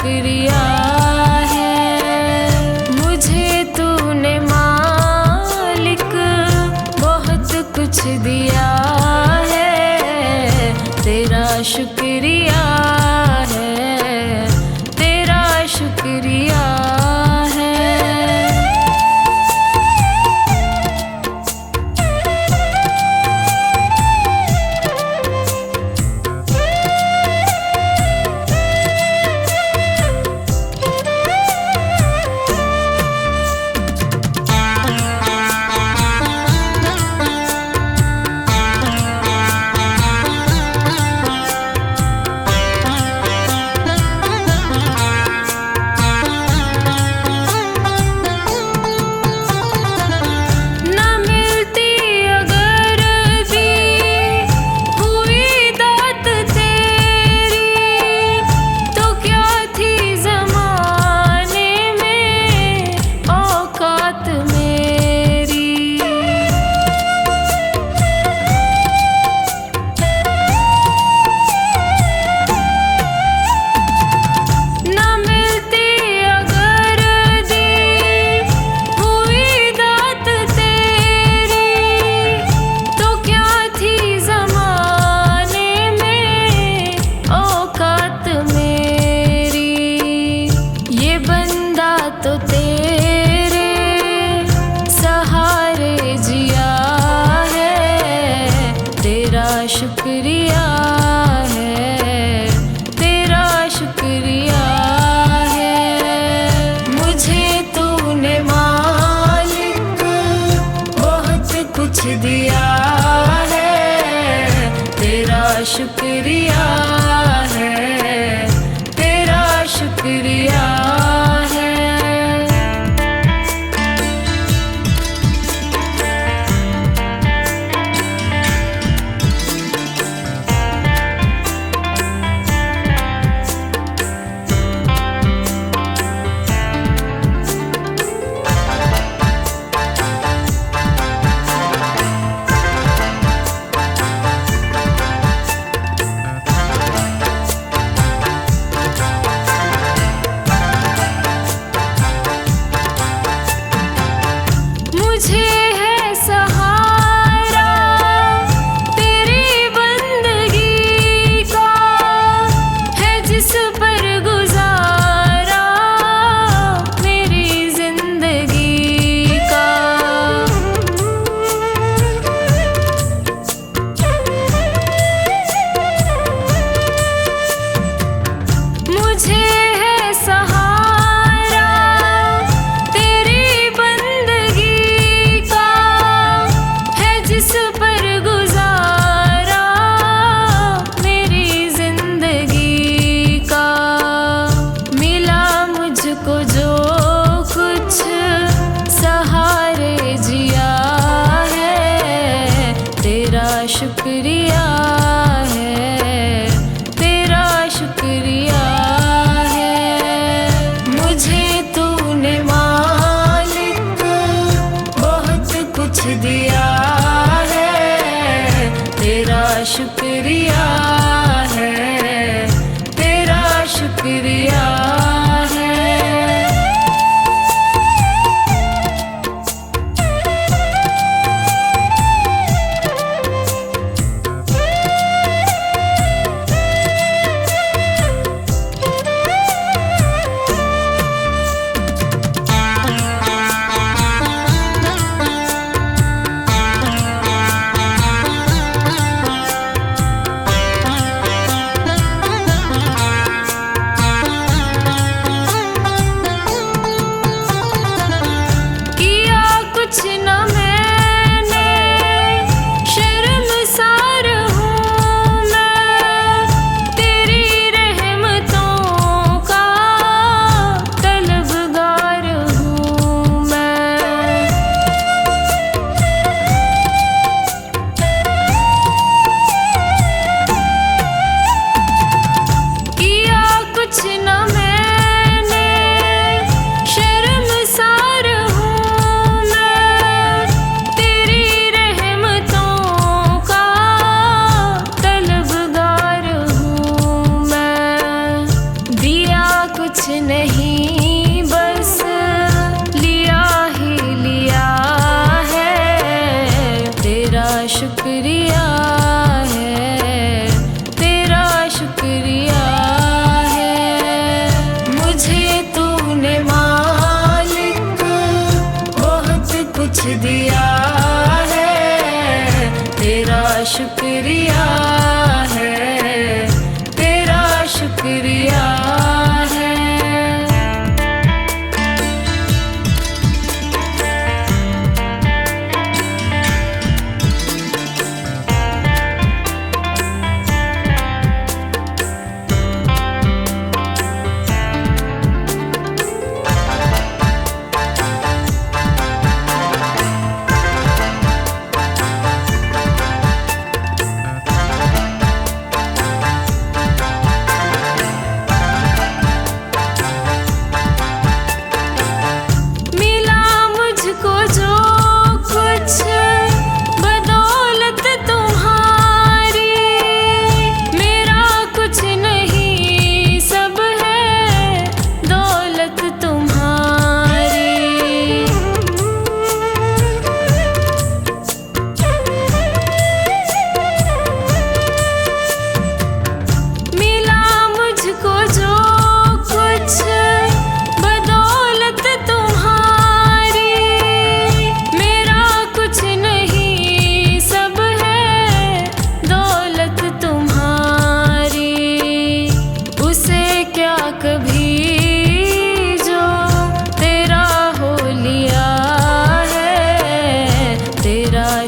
शुक्रिया है। मुझे तूने मालिक बहुत कुछ दिया है, तेरा शुक्रिया है, तेरा शुक्रिया है। कुछ नहीं, बस लिया ही लिया है। तेरा शुक्रिया है, तेरा शुक्रिया है। मुझे तूने मालिक बहुत कुछ दिया है। तेरा शुक्रिया है, तेरा शुक्रिया है।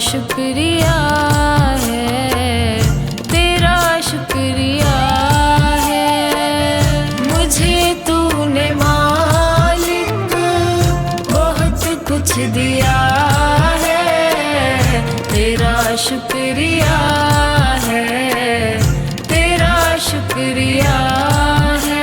शुक्रिया है, तेरा शुक्रिया है। मुझे तूने मालिक बहुत कुछ दिया है। तेरा शुक्रिया है, तेरा शुक्रिया है।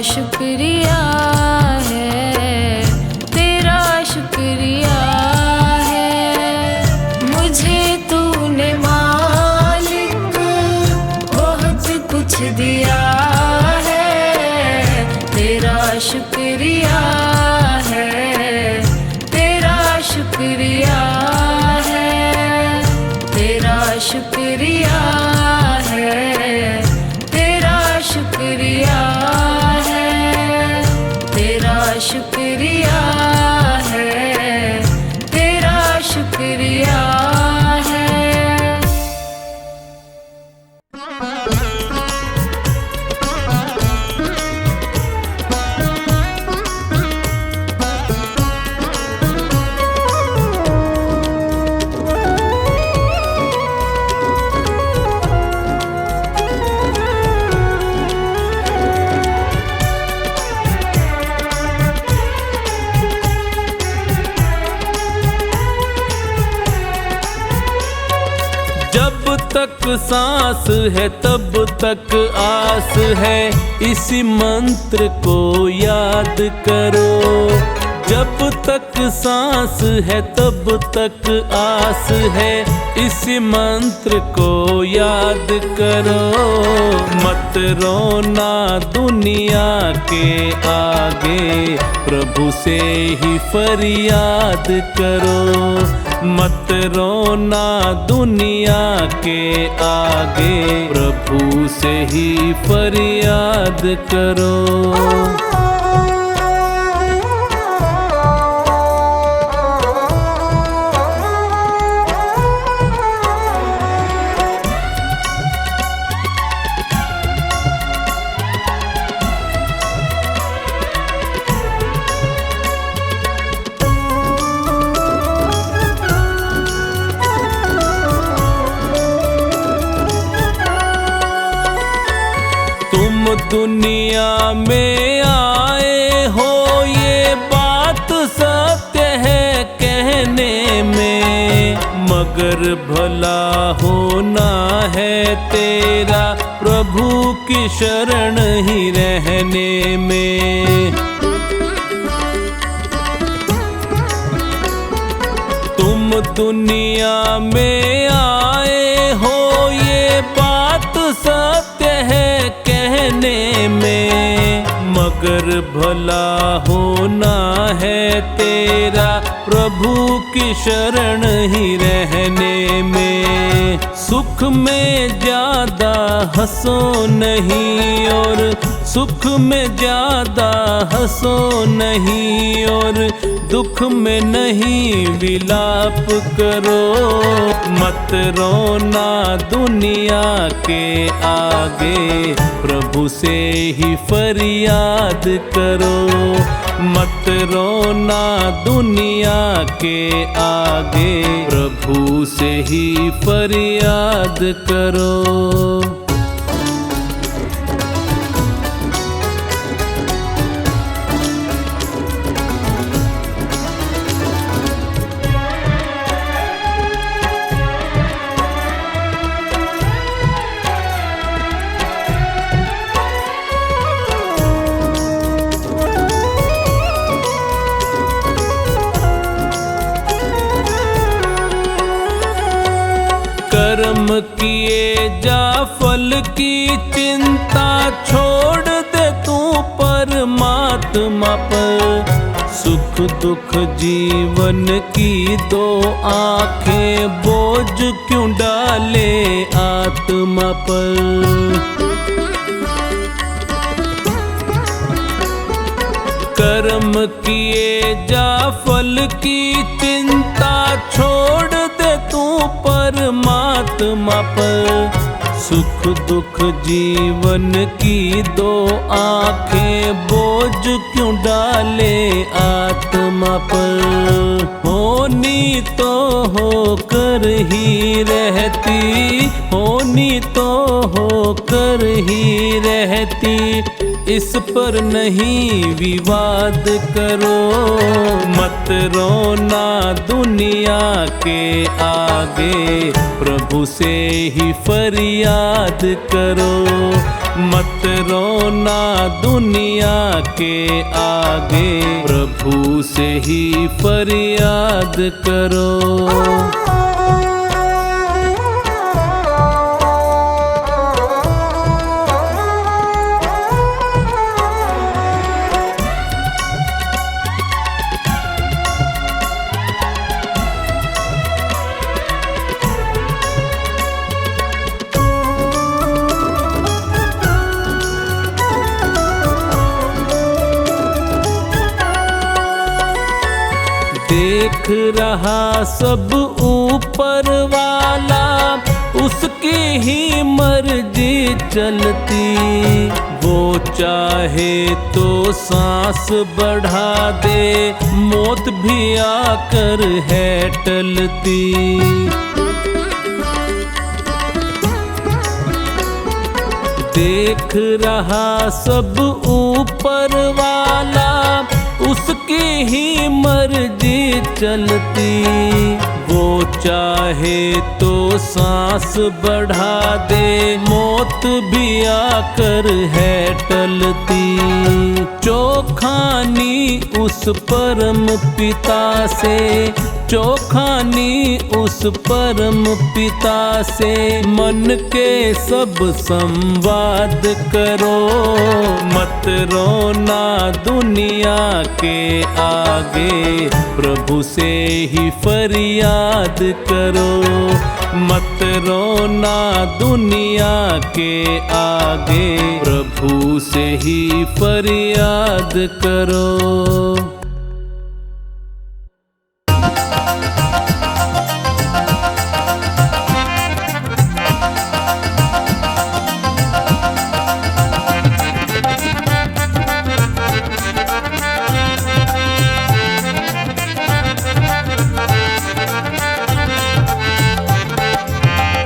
शुक्रिया है, तेरा शुक्रिया है। मुझे तूने मालिक बहुत कुछ दिया है। तेरा शुक्रिया है, तेरा शुक्रिया है। तेरा शुक्रिया है, तेरा शुक्रिया है। तेरा शुक्रिया है, तेरा शुक्रिया है। जब तक सांस है तब तक आस है, इसी मंत्र को याद करो। जब तक सांस है तब तक आस है, इस मंत्र को याद करो। मत रोना दुनिया के आगे, प्रभु से ही फरियाद करो। मत रोना दुनिया के आगे, प्रभु से ही फरियाद करो। तुम दुनिया में आए हो, ये बात सत्य है कहने में, मगर भला होना है तेरा प्रभु की शरण ही रहने में। तुम दुनिया में आए हो, ये बात सत्य है कहने में, मगर भला होना है तेरा प्रभु की शरण ही रहने में। सुख में ज्यादा हंसो नहीं और सुख में ज्यादा हंसो नहीं, और दुख में नहीं विलाप करो। मत रोना दुनिया के आगे, प्रभु से ही फरियाद करो। मत रोना दुनिया के आगे, प्रभु से ही फरियाद करो। कर्म किए जा फल की चिंता, छोड़ दे तू परमात्मा पर। सुख दुख जीवन की दो आंखें, बोझ क्यों डाले आत्मा पर। कर्म किए जा फल की चिंता, छोड़ दे तू परमात्मा पर। सुख दुख जीवन की दो आंखें, बोझ क्यों डाले आत्मा पर। होनी तो होकर ही रहती, होनी तो होकर ही रहती, इस पर नहीं विवाद करो। मत रोना दुनिया के आगे, प्रभु से ही फरियाद करो। मत रोना दुनिया के आगे, प्रभु से ही फरियाद करो। देख रहा सब ऊपर वाला, उसकी ही मर्जी चलती। वो चाहे तो सांस बढ़ा दे, मौत भी आकर है टलती। देख रहा सब ऊपर वाला, उसकी ही मर्जी चलती। वो चाहे तो सांस बढ़ा दे, मौत भी आकर है टलती। चोखानी उस परम पिता से, चोखानी उस परम पिता से, मन के सब संवाद करो। मत रोना दुनिया के आगे, प्रभु से ही फरियाद करो। मत रोना दुनिया के आगे, प्रभु से ही फरियाद करो।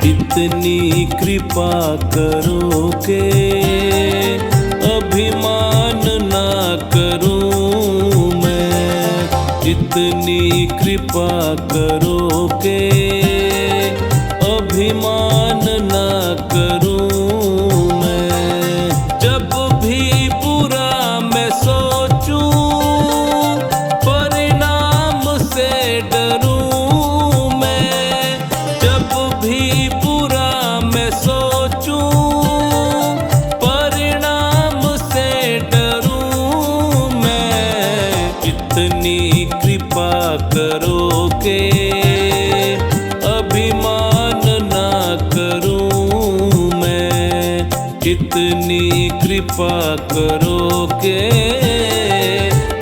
इतनी कृपा करो के अभिमान ना करूं मैं। इतनी कृपा करो के अभिमान ना करूं मैं। जब भी बुरा मैं सोचूं, परिणाम से डरूं मैं। जब भी मैं सोचूं, परिणाम से डरूं मैं। इतनी कृपा करो के अभिमान ना करूं मैं। इतनी कृपा करो के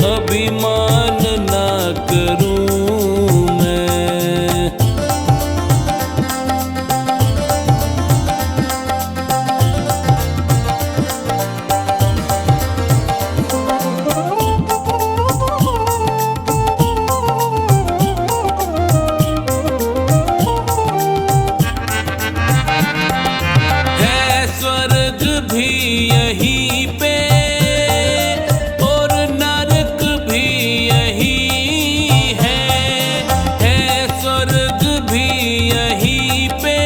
अभिमान ना करूं मैं। भी यहीं पे और नरक भी यहीं है स्वर्ग भी यहीं पे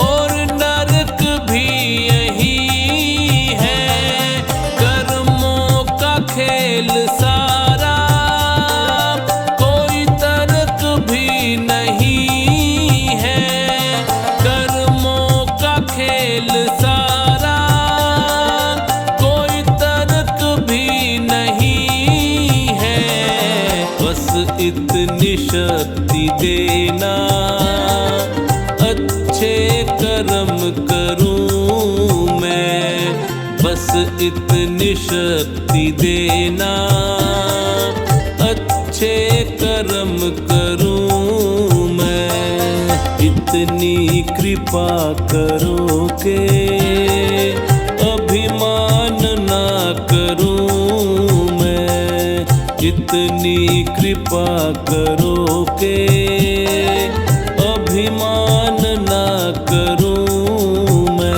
और नरक भी यहीं है। कर्मों का खेल सारा, कोई तर्क भी नहीं है। कर्मों का खेल सारा, कोई तर्क भी नहीं है। बस इतनी शक्ति देना, अच्छे कर्म करूं मैं। बस इतनी शक्ति देना, अच्छे कर्म करूं मैं। इतनी कृपा करो के अभिमान ना करूं मैं। इतनी कृपा करो के अभिमान ना करूं मैं।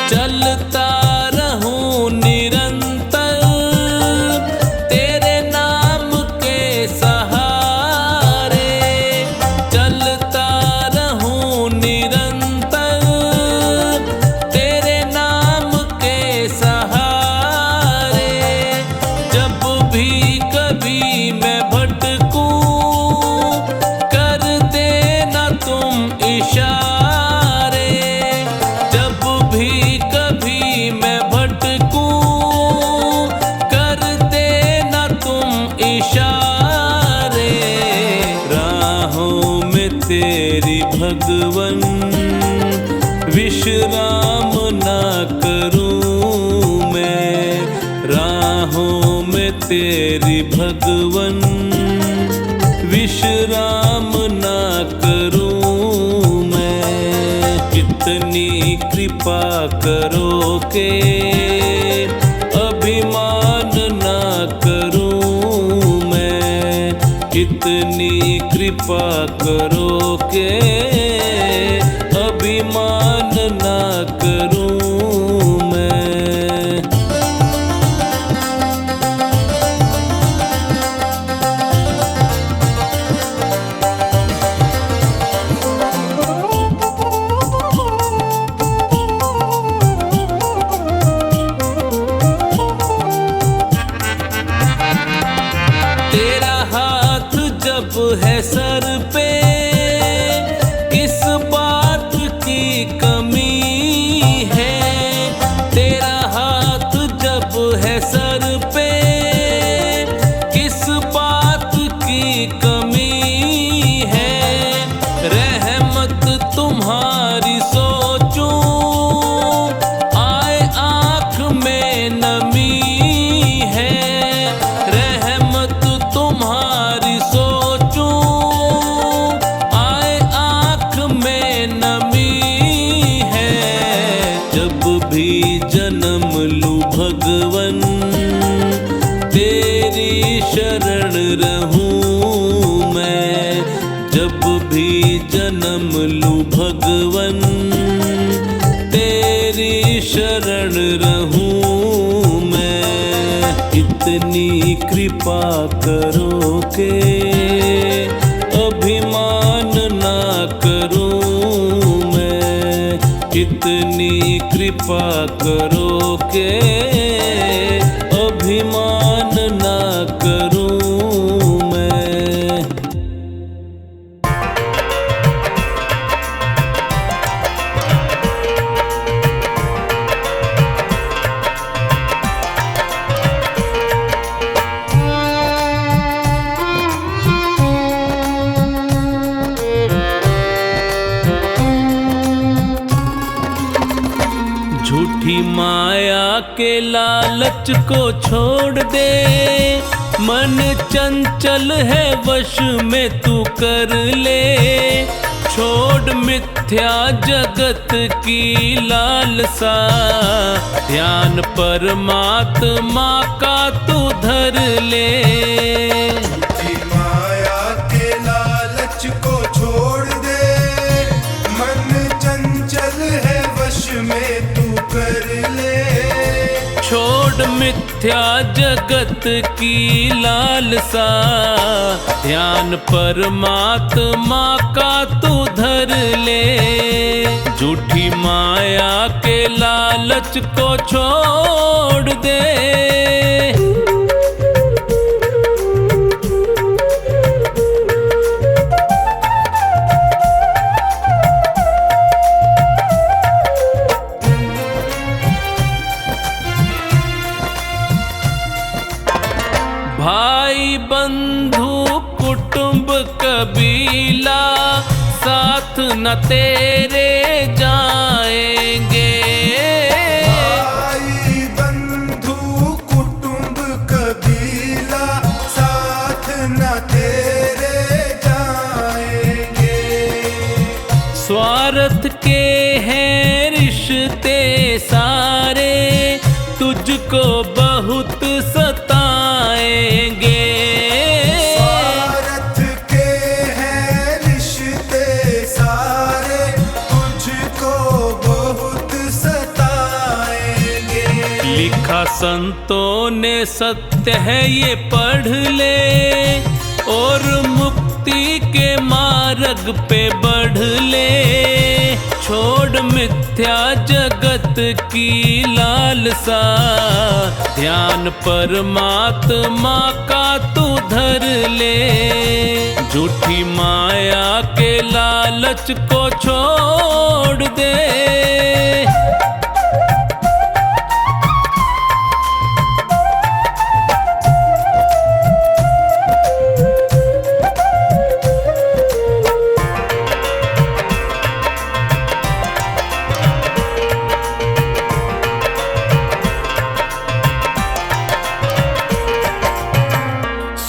चलता रहूं निरंतर तेरे नाम के सहारे। चलता रहूं निरंतर तेरे नाम के सहारे। जब भी कभी मैं भटकूं, कर देना तुम इशारे। जब भी कभी मैं भटकूं, कर देना तुम इशारे। राहों में तेरी भगवन, विश्राम ना करूं मैं। राहों में तेरी भगवन, विश्राम ना करूं मैं। इतनी कृपा करो के अभिमान ना करूं कितनी कृपा करो के अभिमान ना करूं मैं। तेरा हाथ जब है सर पे किस बात की कमी है। तेरा हाथ जब है सर पे किस बात की कमी है। रहमत तुम्हारी सोचूं आए आँख में नमी है। रहमत तुम्हारी सोचूं आए आँख में नमी है। जब भी जन्म लूं भगवन तेरी शरण रहूं मैं। जब भी जन्म लूं भगवन तेरी शरण रहूं मैं। इतनी कृपा करो के अभिमान ना करूं मैं। इतनी कृपा करो के अभिमान ना करूं मैं। झूठी माया के लालच को छोड़ दे। मन चंचल है वश में तू कर ले। छोड़ मिथ्या जगत की लालसा ध्यान परमात्मा का तू धर ले। माया के लालच को छोड़ दे। मन चंचल है वश में तू कर ले। छोड़ मिथ्या जगत की लालसा ध्यान परमात्मा का तू धर ले। झूठी माया के लालच को छोड़ दे। भाई बंधु कुटुंब कबीला साथ न तेरे जाएंगे। भाई बंधु कुटुंब कबीला साथ न तेरे जाएंगे। स्वार्थ के हैं रिश्ते सारे तुझको बहुत सताएंगे। स्वार्थ के हैं रिश्ते सारे तुझको बहुत सताएंगे। लिखा संतों ने सत्य है ये पढ़ ले और मुक्ति के मार्ग पे बढ़ ले। छोड़ मिथ्या जगत की लालसा ध्यान परमात्मा का तू धर ले। झूठी माया के लालच को छोड़ दे।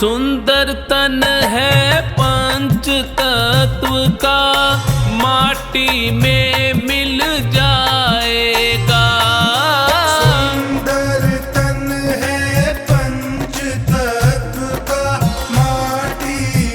सुंदर तन है पंच तत्व का माटी में मिल जाएगा। सुंदर तन है पंच तत्व का माटी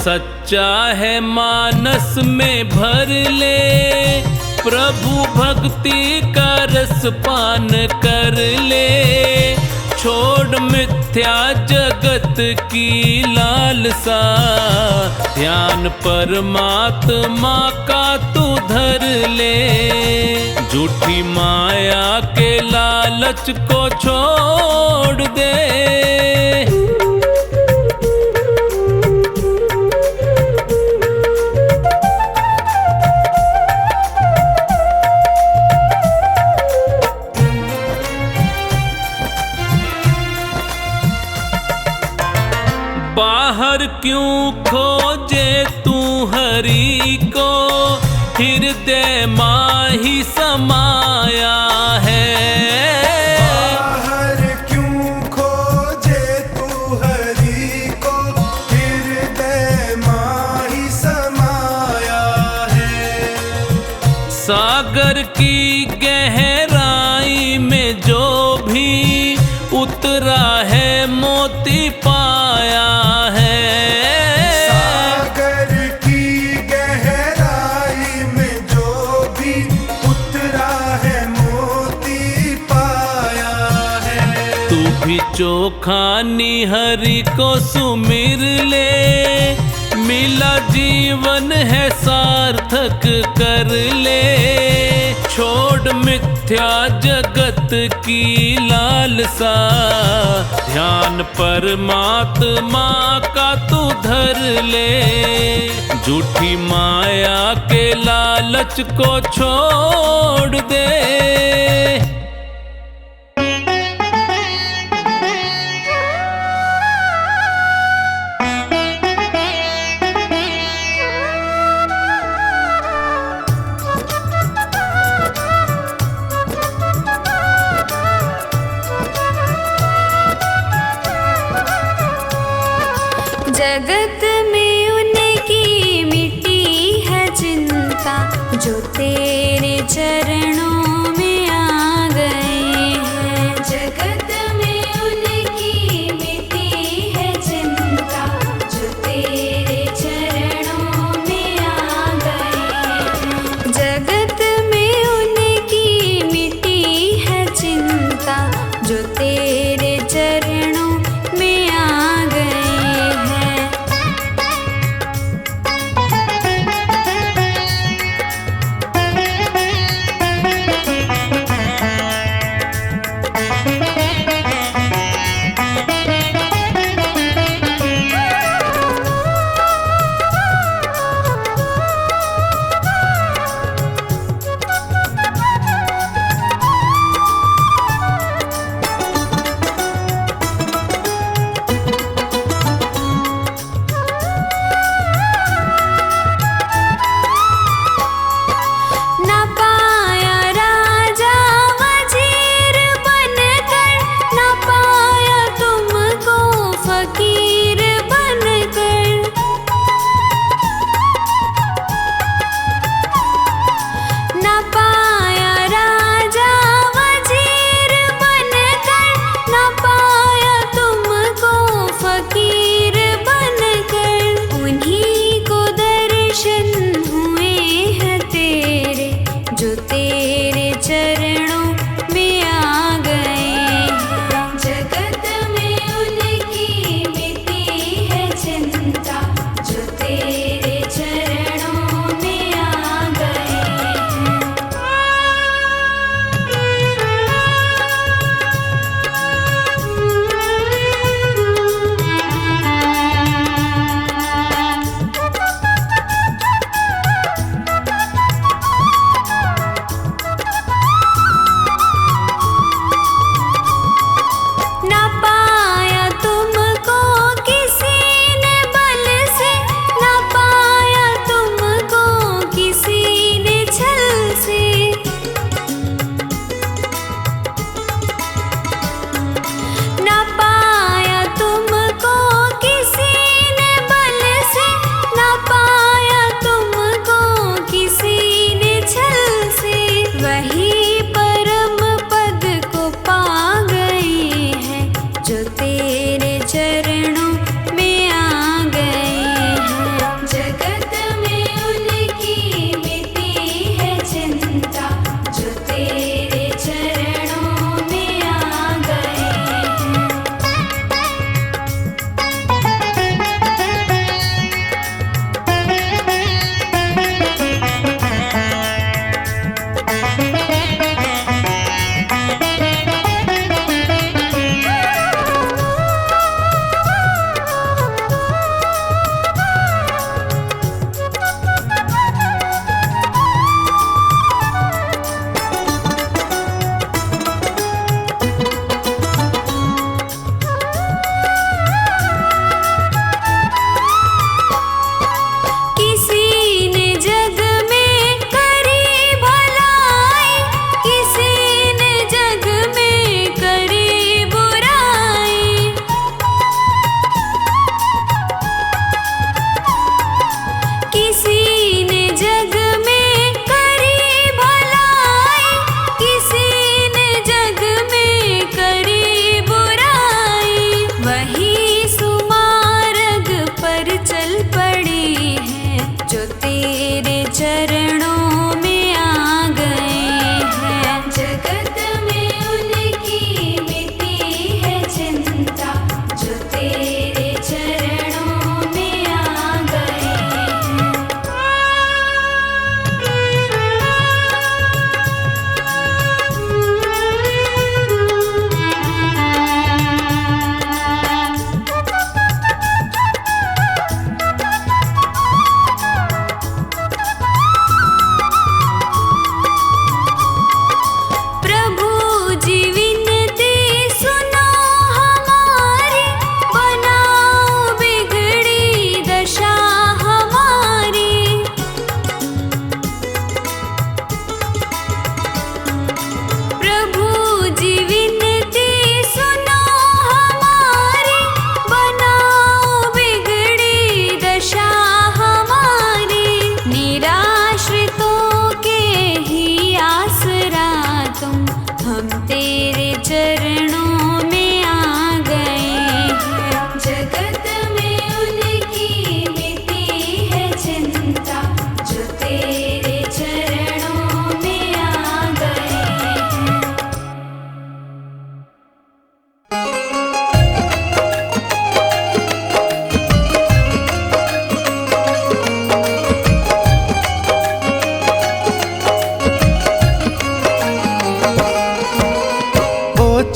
सच्चा है मानस में भर ले, प्रभु भक्ति का रस पान कर ले। छोड़ मिथ्या जगत की लालसा, ध्यान परमात्मा का तू धर ले। झूठी माया के लालच को छोड़ दे। बाहर क्यों खोजे तू हरि को, हृदय माही समाया है। बाहर क्यों खोजे तू हरि को, हृदय माही समाया है। सागर की गहराई में जो भी उतरा है मोती पाया है। सागर की गहराई में जो भी उतरा है मोती पाया है। तू भी चोखा निहरि को सुमिर ले, मिला जीवन है सार्थक कर ले। छोड़ मिथ्या जगत की लालसा, ध्यान परमात्मा का तू धर ले। झूठी माया के लालच को छोड़ दे। जगत में उनकी मिटी है चिंता, जो तेरे चरणों में आ गए हैं। जगत में उनकी मिटी है चिंता, जो तेरे चरणों में आ गए हैं। जगत में उनकी मिटी है चिंता, जो तेरे चरणों में आ गए हैं।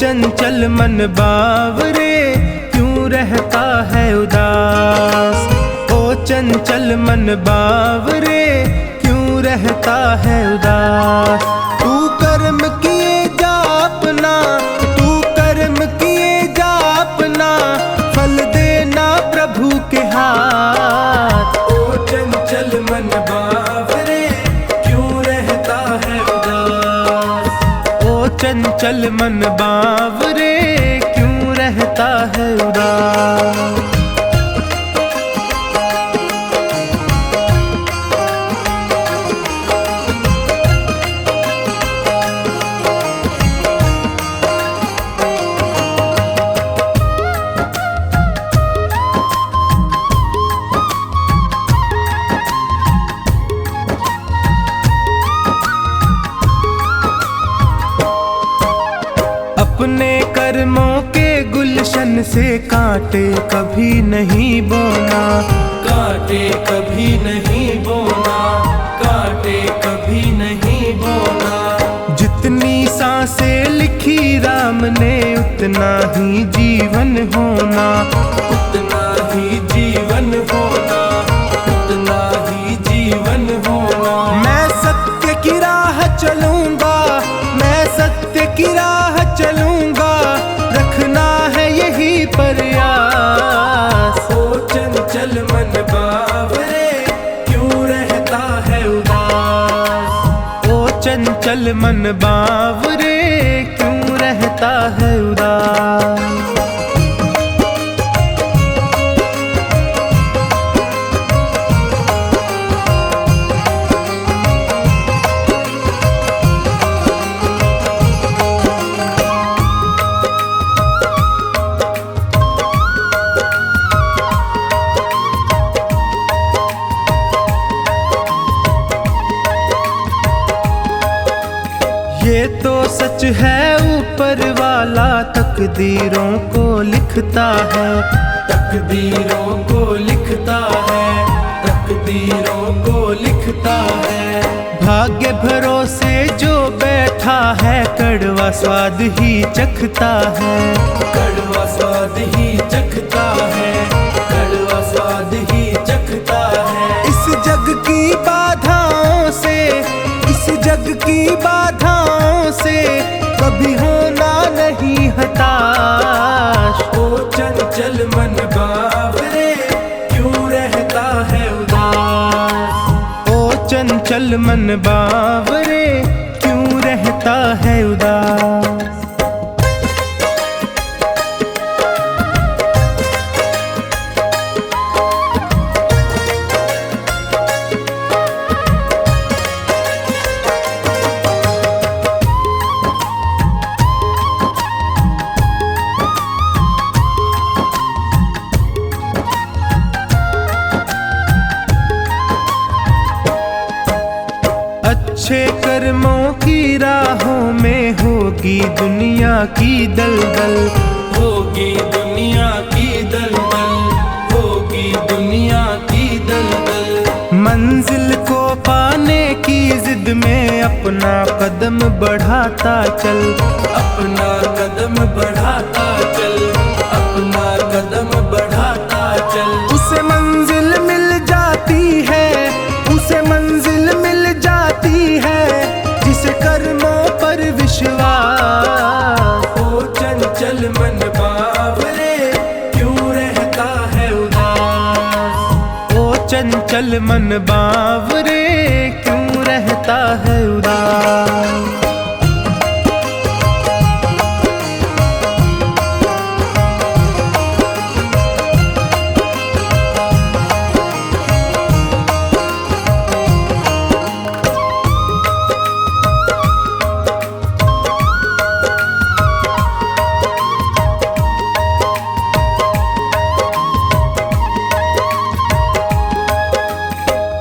चंचल मन बावरे क्यों रहता है उदास। ओ चंचल मन बावरे क्यों रहता है उदास। तू कर्म किए जा अपना, तू कर्म किए जा अपना, फल देना प्रभु के हाथ। ओ चंचल मन बावरे क्यों रहता है उदास। ओ चंचल मन बावरे क्यों रहता है उदास। अपने कर्मों के गुलशन से कांटे कभी नहीं बोना, कांटे कभी नहीं बोना, कांटे कभी नहीं बोना। जितनी सांसें लिखी राम ने उतना ही जीवन होना, उतना ही जीवन होना, उतना ही जीवन होना। मैं सत्य की राह चलूंगा, मैं सत्य की राह चलूंगा, रखना है यही प्रयास। ओ चंचल मन बावरे क्यों रहता है उदास। ओ चंचल मन बावरे क्यों रहता है उदास। ये तो सच है ऊपर वाला तकदीरों को लिखता है, तकदीरों को लिखता है, तकदीरों को लिखता है। भाग्य भरोसे जो बैठा है कड़वा स्वाद ही चखता है, कड़वा स्वाद ही चखता है, कड़वा स्वाद ही चखता है। इस जग की बाधाओं से, इस जग की बाधाओं से कभी होना नहीं हताश। ओ चंचल मन बावरे क्यों रहता है उदास। ओ चंचल मन बावरे क्यों रहता है उदास। अच्छे कर्मों की राहों में होगी दुनिया की दलदल, होगी दुनिया की दलदल, होगी दुनिया की दलदल। मंजिल को पाने की जिद में अपना कदम बढ़ाता चल, अपना कदम बढ़ाता चल, अपना कदम बढ़ाता चल। उसे मंजिल मिल जाती है, उसे मंजिल मिल जाती है जिसे कर्मों पर विश्वास। ओ चंचल मन बावरे क्यों रहता है उदास। ओ चंचल मन बावरे क्यों रहता है उदास।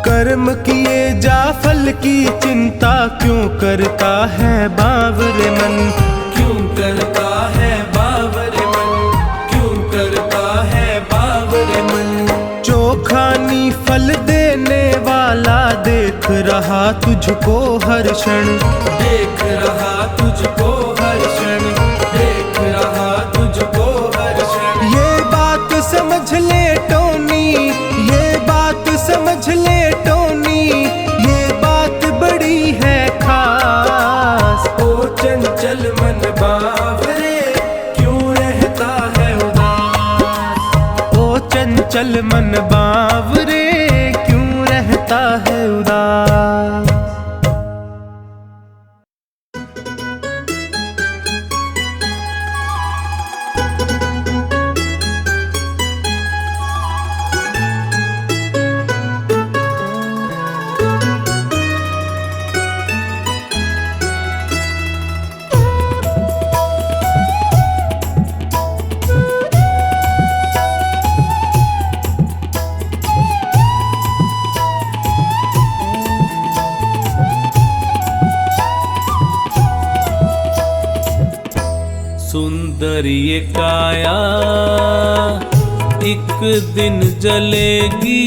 कर्म किए जा फल की चिंता क्यों करता है बावरे मन, क्यों करता है बावरे मन, क्यों करता है बावरे मन। चोखानी फल देने वाला देख रहा तुझको हर क्षण, देख रहा तुझको हर क्षण, देख दिल मन बावरे क्यों रहता है उदास। सुंदर ये काया एक दिन जलेगी,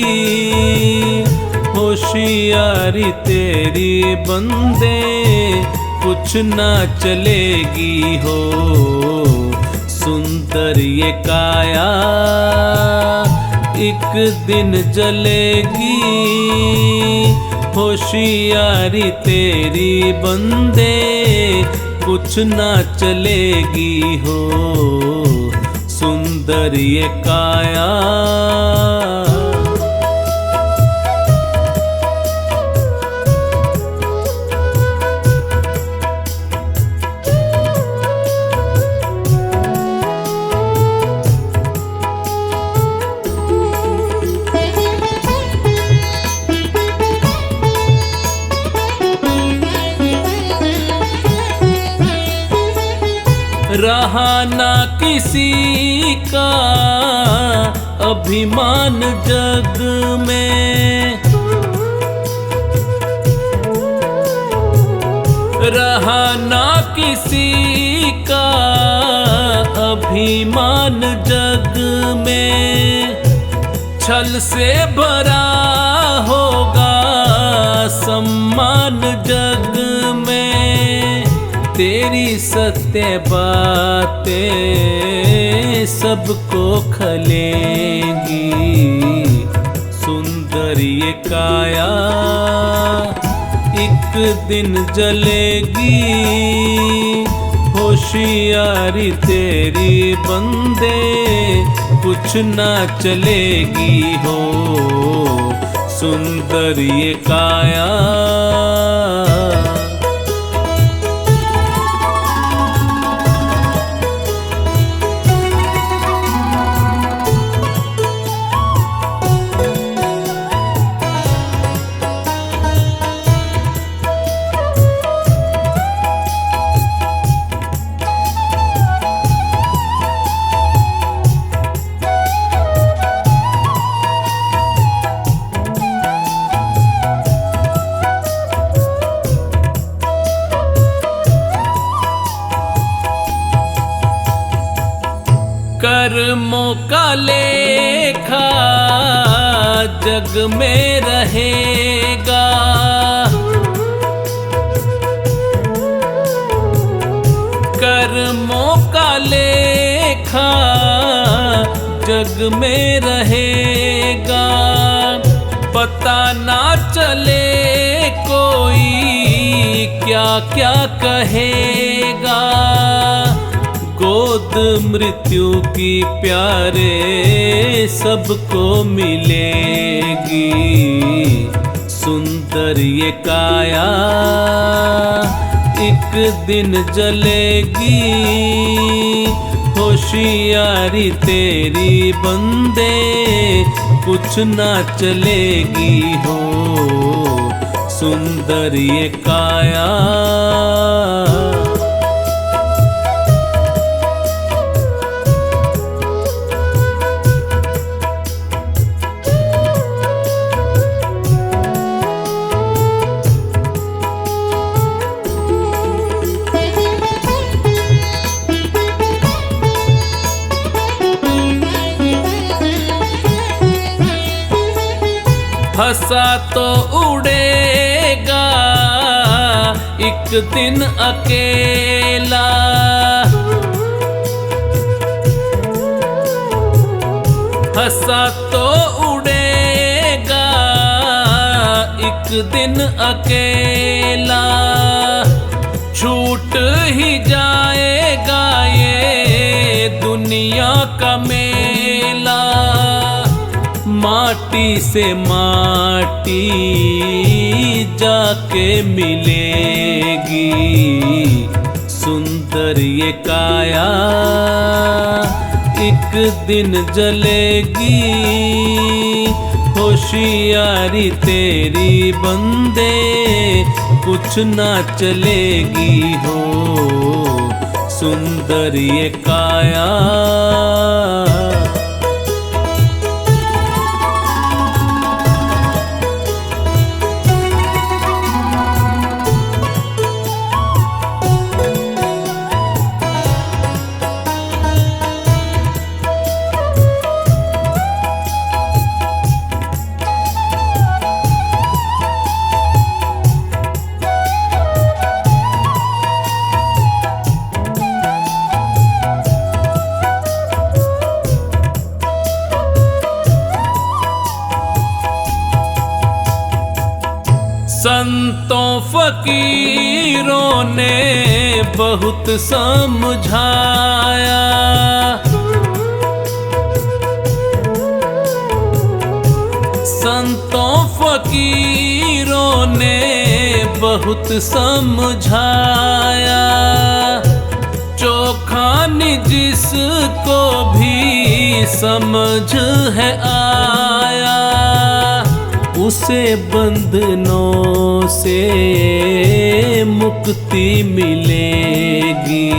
होशियारी तेरी बंदे कुछ ना चलेगी हो। सुंदर ये काया एक दिन जलेगी, होशियारी तेरी बंदे कुछ ना चलेगी हो। सुंदर ये काया रहा ना किसी का अभिमान जग में, रहा ना किसी का अभिमान जग में। छल से भरा होगा सम्मान जग में, तेरी सत्य बातें सबको खलेंगी। सुंदर ये काया एक दिन जलेगी, होशियारी तेरी बंदे कुछ ना चलेगी हो। सुंदर ये काया कर्मों का लेखा जग में रहेगा, कर्मों का लेखा जग में रहेगा। पता ना चले कोई क्या क्या कहेगा, गोद मृत्यु की प्यारे सबको मिलेगी। सुंदर ये काया एक दिन जलेगी, होशियारी तेरी बंदे कुछ ना चलेगी हो। सुंदर ये काया हंसा तो उड़ेगा एक दिन अकेला, हंसा तो उड़ेगा एक दिन अकेला। छूट ही जाएगा ये दुनिया का मेला, माटी से माटी जाके मिलेगी, सुंदर ये काया एक दिन जलेगी। होशियारी तेरी बंदे कुछ ना चलेगी हो, सुंदर ये काया। संतों फकीरों ने बहुत समझाया, संतों फकीरों ने बहुत समझाया। चोखानी जिसको भी समझ है आया, उसे बंधनों से मुक्ति मिलेगी,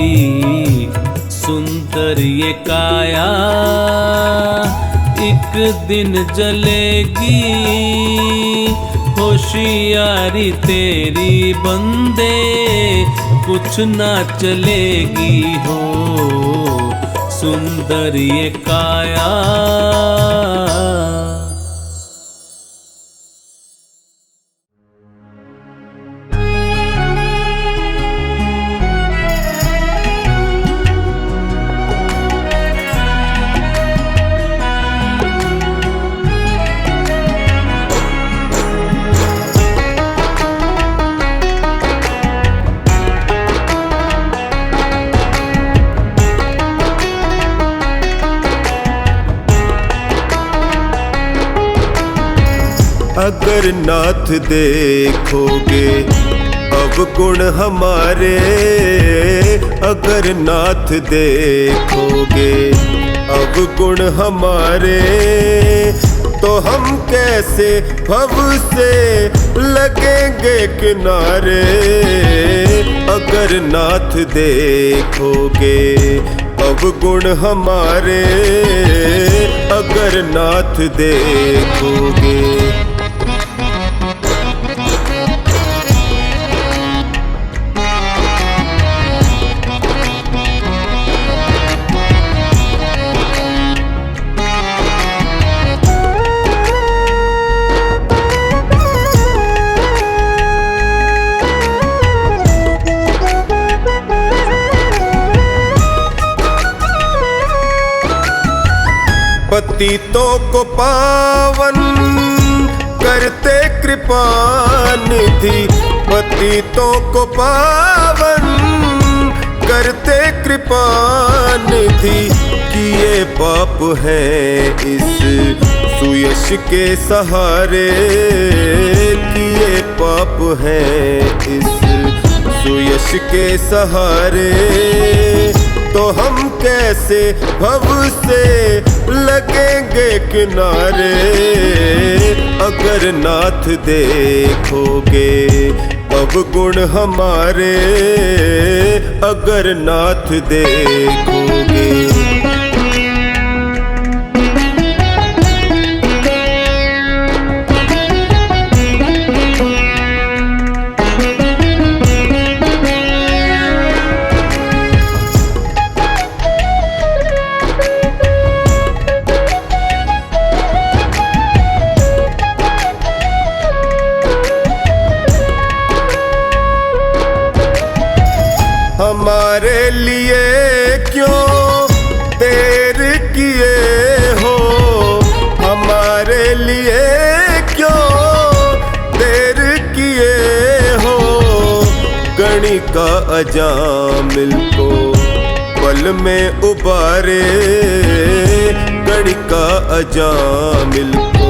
सुंदर ये काया एक दिन जलेगी। होशियारी तेरी बंदे कुछ ना चलेगी हो, सुंदर ये काया। अगर नाथ देखोगे अवगुण हमारे, अगर नाथ देखोगे अवगुण हमारे, तो हम कैसे भव से लगेंगे किनारे। अगर नाथ देखोगे अवगुण हमारे, अगर नाथ देखोगे। पतितों को पावन करते कृपा निधि, पतितों को पावन करते कृपा निधि। किए पाप हैं इस सुयश के सहारे, किए पाप हैं इस सुयश के सहारे, तो हम कैसे भव से लगेंगे किनारे। अगर नाथ देखोगे अवगुण हमारे, अगर नाथ देखोगे। हमारे लिए क्यों देर किए हो, हमारे लिए क्यों देर किए हो। गणिका अजामिल को पल में उबारे, गणिका अजामिल को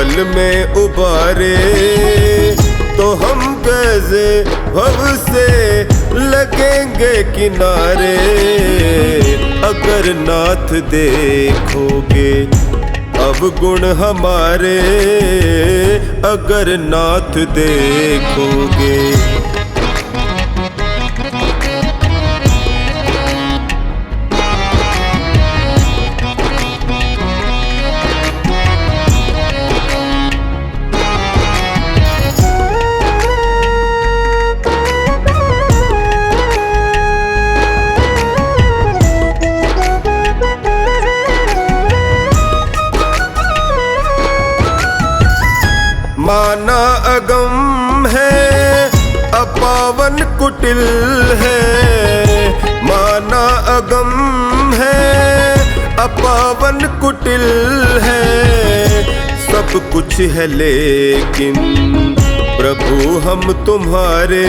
पल में उबारे तो हम कैसे भव से लगेंगे किनारे। अगर नाथ देखोगे अब गुण हमारे, अगर नाथ देखोगे। माना अगम है अपावन कुटिल है, माना अगम है अपावन कुटिल है। सब कुछ है लेकिन प्रभु हम तुम्हारे,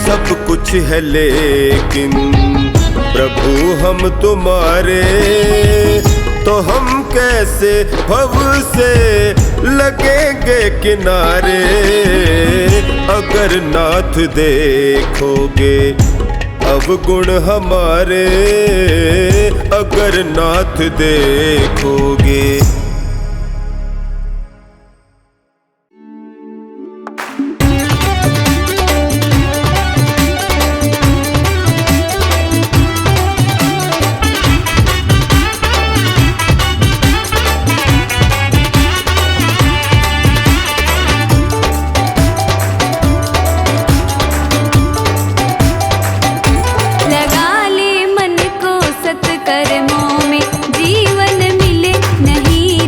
सब कुछ है लेकिन प्रभु हम तुम्हारे। तो हम कैसे भव से लगेंगे किनारे। अगर नाथ देखोगे अब गुण हमारे, अगर नाथ देखोगे। लगा ले मन को सत्कर्मों में, जीवन मिले नहीं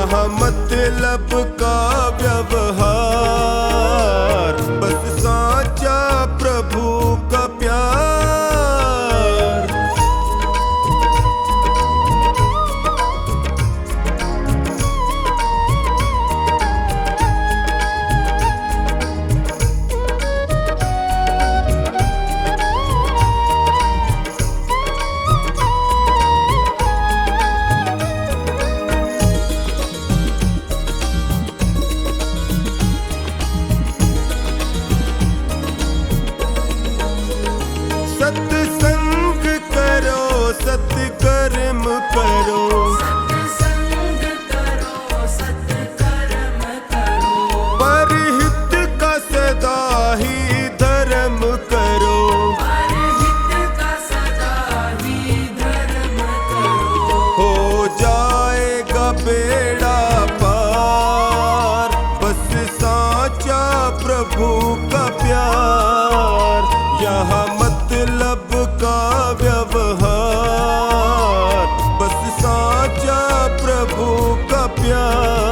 यहाँ मतलब का व्यवहार, बस साचा प्रभु का प्यार। सत्संग करो, सत्कर्म करो, सत्संग करो, सत्कर्म करो, परहित का सदा ही धर्म करो। परहित का सदा ही धर्म करो। हो जाएगा बेड़ा पार, बस साचा प्रभु का प्यार। यहाँ मतलब का व्यवहार, बस साचा प्रभु का प्यार।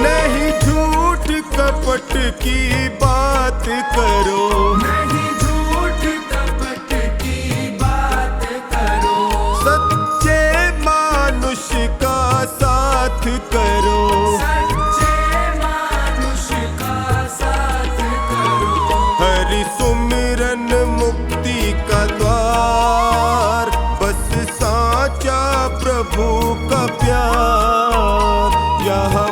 नहीं झूठ कपट की बात करो, नहीं झूठ कपट की बात करो, सच्चे मानुष का साथ करो। सच्चे मानुष का साथ करो। हरि सुमिरन मुक्ति का द्वार, बस साचा प्रभु का प्यार। यहाँ